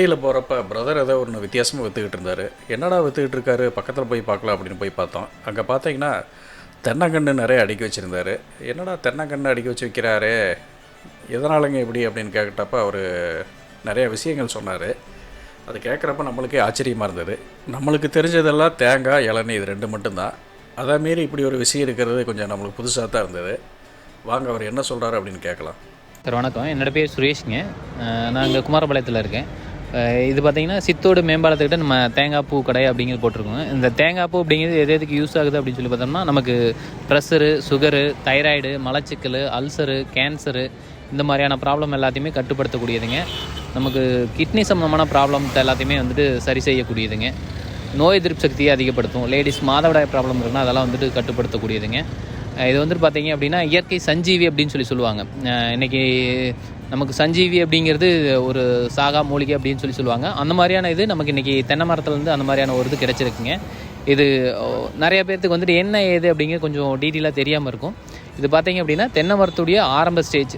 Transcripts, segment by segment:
வண்டியில் போகிறப்ப பிரதர் ஏதோ ஒன்று வித்தியாசமாக விற்றுக்கிட்டு இருந்தார். என்னடா விற்றுக்கிட்டு இருக்காரு, பக்கத்தில் போய் பார்க்கலாம் அப்படின்னு போய் பார்த்தோம். அங்கே பார்த்தீங்கன்னா தென்னங்கன்று நிறைய அடுக்கி வச்சுருந்தார். என்னடா தென்னங்கன்று அடுக்கி வச்சு விற்கிறாரு, எதனாலங்க இப்படி அப்படின்னு கேட்டப்ப அவர் நிறைய விஷயங்கள் சொன்னார். அது கேட்குறப்ப நம்மளுக்கே ஆச்சரியமாக இருந்தது. நம்மளுக்கு தெரிஞ்சதெல்லாம் தேங்காய், இளநீ, இது ரெண்டு மட்டும்தான். அதை மீறி இப்படி ஒரு விஷயம் இருக்கிறது கொஞ்சம் நம்மளுக்கு புதுசாக தான் இருந்தது. வாங்க அவர் என்ன சொல்கிறாரு அப்படின்னு கேட்கலாம். சார் வணக்கம், என்னோடய பேர் சுரேஷுங்க. நான் இங்கே குமாரபாளையத்தில் இருக்கேன். இது பார்த்திங்கன்னா சித்தோடு மேம்பாலத்துக்கிட்ட நம்ம தேங்காய் பூ கடை அப்படிங்கிறது போட்டிருக்கோங்க. இந்த தேங்காய் பூ அப்படிங்கிறது எதுக்கு யூஸ் ஆகுது அப்படின்னு சொல்லி பார்த்தோம்னா, நமக்கு ப்ரெஷரு, சுகரு, தைராய்டு, மலச்சிக்கல், அல்சரு, கேன்சரு, இந்த மாதிரியான ப்ராப்ளம் எல்லாத்தையுமே கட்டுப்படுத்தக்கூடியதுங்க. நமக்கு கிட்னி சம்மந்தமான ப்ராப்ளம்ஸ் எல்லாத்தையுமே வந்துட்டு சரி செய்யக்கூடியதுங்க. நோய் எதிர்ப்பு சக்தியை அதிகப்படுத்தும். லேடிஸ் மாதவிடாய் ப்ராப்ளம் இருக்குன்னா அதெல்லாம் வந்துட்டு கட்டுப்படுத்தக்கூடியதுங்க. இது வந்துட்டு பார்த்திங்க அப்படின்னா இயற்கை சஞ்சீவி அப்படின்னு சொல்லுவாங்க. இன்றைக்கி நமக்கு சஞ்சீவி அப்படிங்கிறது ஒரு சாகா மூலிகை அப்படின்னு சொல்லுவாங்க. அந்த மாதிரியான இது நமக்கு இன்றைக்கி தென்னை மரத்துலேருந்து அந்த மாதிரியான ஒரு இது கிடச்சிருக்குங்க. இது நிறைய பேர்த்துக்கு வந்துட்டு என்ன ஏது அப்படிங்கிறது கொஞ்சம் டீட்டெயிலாக தெரியாமல் இருக்கும். இது பார்த்திங்க அப்படின்னா தென்னை மரத்துடைய ஆரம்ப ஸ்டேஜ்.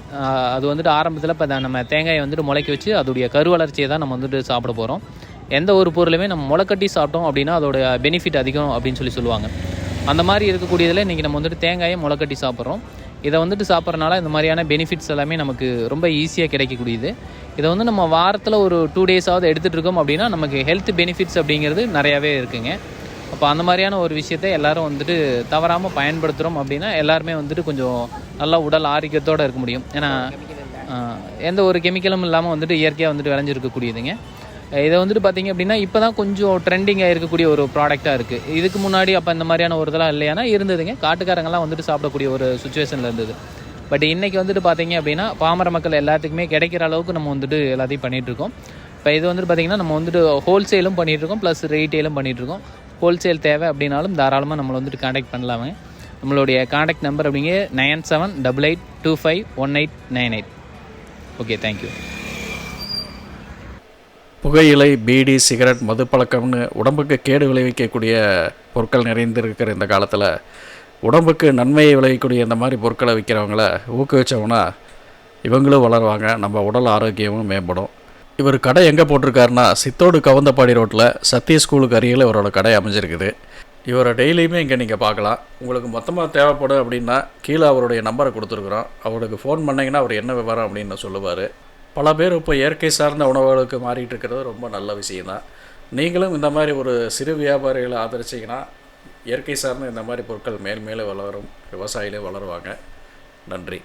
அது வந்துட்டு ஆரம்பத்தில் இப்போ நம்ம தேங்காயை வந்துட்டு முளைக்க வச்சு அதோடைய கருவளர்ச்சியை தான் நம்ம வந்துட்டு சாப்பிட போகிறோம். எந்த ஒரு பொருளுமே நம்ம முளைக்கட்டி சாப்பிட்டோம் அப்படின்னா அதோட பெனிஃபிட் அதிகம் அப்படின்னு சொல்லுவாங்க. அந்த மாதிரி இருக்கக்கூடியதில் இன்றைக்கி நம்ம வந்துட்டு தேங்காயை முளைக்கட்டி சாப்பிட்றோம். இதை வந்துட்டு சாப்பிட்றனால இந்த மாதிரியான பெனிஃபிட்ஸ் எல்லாமே நமக்கு ரொம்ப ஈஸியாக கிடைக்கக்கூடியது. இதை வந்து நம்ம வாரத்தில் ஒரு 2 டேஸாவது எடுத்துகிட்டு இருக்கோம் அப்படின்னா நமக்கு ஹெல்த் பெனிஃபிட்ஸ் அப்படிங்கிறது நிறையாவே இருக்குங்க. அப்போ அந்த மாதிரியான ஒரு விஷயத்தை எல்லோரும் வந்துட்டு தவறாமல் பயன்படுத்துகிறோம் அப்படின்னா எல்லாருமே வந்துட்டு கொஞ்சம் நல்லா உடல் ஆரோக்கியத்தோடு இருக்க முடியும். ஏன்னா எந்த ஒரு கெமிக்கலும் இல்லாமல் வந்துட்டு இயற்கையாக வந்துட்டு விளைஞ்சிருக்கக்கூடியதுங்க. இதை வந்துட்டு பார்த்திங்க அப்படின்னா இப்போ தான் கொஞ்சம் ட்ரெண்டிங்காக இருக்கக்கூடிய ஒரு ப்ராடக்டாக இருக்குது. இதுக்கு முன்னாடி அப்போ இந்த மாதிரியான ஒரு இதெல்லாம் இல்லையானா இருந்ததுங்க. காட்டுக்காரங்கெல்லாம் வந்துட்டு சாப்பிடக்கூடிய ஒரு சுச்சுவேஷனில் இருந்தது. பட் இன்றைக்கி வந்துட்டு பார்த்திங்க அப்படின்னா பாமர மக்கள் எல்லாத்துக்குமே கிடைக்கிற அளவுக்கு நம்ம வந்துட்டு எல்லாத்தையும் பண்ணிகிட்ருக்கோம். இப்போ இது வந்துட்டு பார்த்திங்கன்னா நம்ம வந்துட்டு ஹோல்சேலும் பண்ணிகிட்ருக்கோம், ப்ளஸ் ரீட்டெயிலும் பண்ணிகிட்ருக்கோம். ஹோல்சேல் தேவை அப்படின்னாலும் தாராளமாக நம்மளை வந்துட்டு காண்டாக்ட் பண்ணலாமே. நம்மளுடைய காண்டாக்ட் நம்பர் அப்படிங்க 9788251898. Okay, thank you. புகையிலை, பீடி, சிகரெட், மது பழக்கம்னு உடம்புக்கு கேடு விளைவிக்கக்கூடிய பொருட்கள் நிறைந்திருக்கிற இந்த காலத்தில் உடம்புக்கு நன்மையை விளைவிக்கக்கூடிய இந்த மாதிரி பொருட்களை விற்கிறவங்கள ஊக்குவிச்சோம்னா இவங்களும் வளருவாங்க, நம்ம உடல் ஆரோக்கியமும் மேம்படும். இவர் கடை எங்கே போட்டிருக்காருன்னா சித்தோடு கவுந்தப்பாடி ரோட்டில் சத்திய ஸ்கூலுக்கு அருகில் இவரோட கடை அமைஞ்சிருக்குது. இவரை டெய்லியுமே இங்கே நீங்கள் பார்க்கலாம். உங்களுக்கு மொத்தமாக தேவைப்படும் அப்படின்னா கீழே அவருடைய நம்பரை கொடுத்துருக்குறோம். அவருக்கு ஃபோன் பண்ணிங்கன்னா அவர் என்ன விவரம் அப்படின்னு சொல்லுவார். பல பேர் இப்போ இயற்கை சார்ந்த உணவுகளுக்கு மாறிட்டு இருக்கிறது ரொம்ப நல்ல விஷயந்தான். நீங்களும் இந்த மாதிரி ஒரு சிறு வியாபாரிகளை ஆதரிச்சிங்கன்னா இயற்கை சார்ந்த இந்த மாதிரி பொருட்கள் மேல் மேலே வளரும், விவசாயிகளே வளருவாங்க. நன்றி.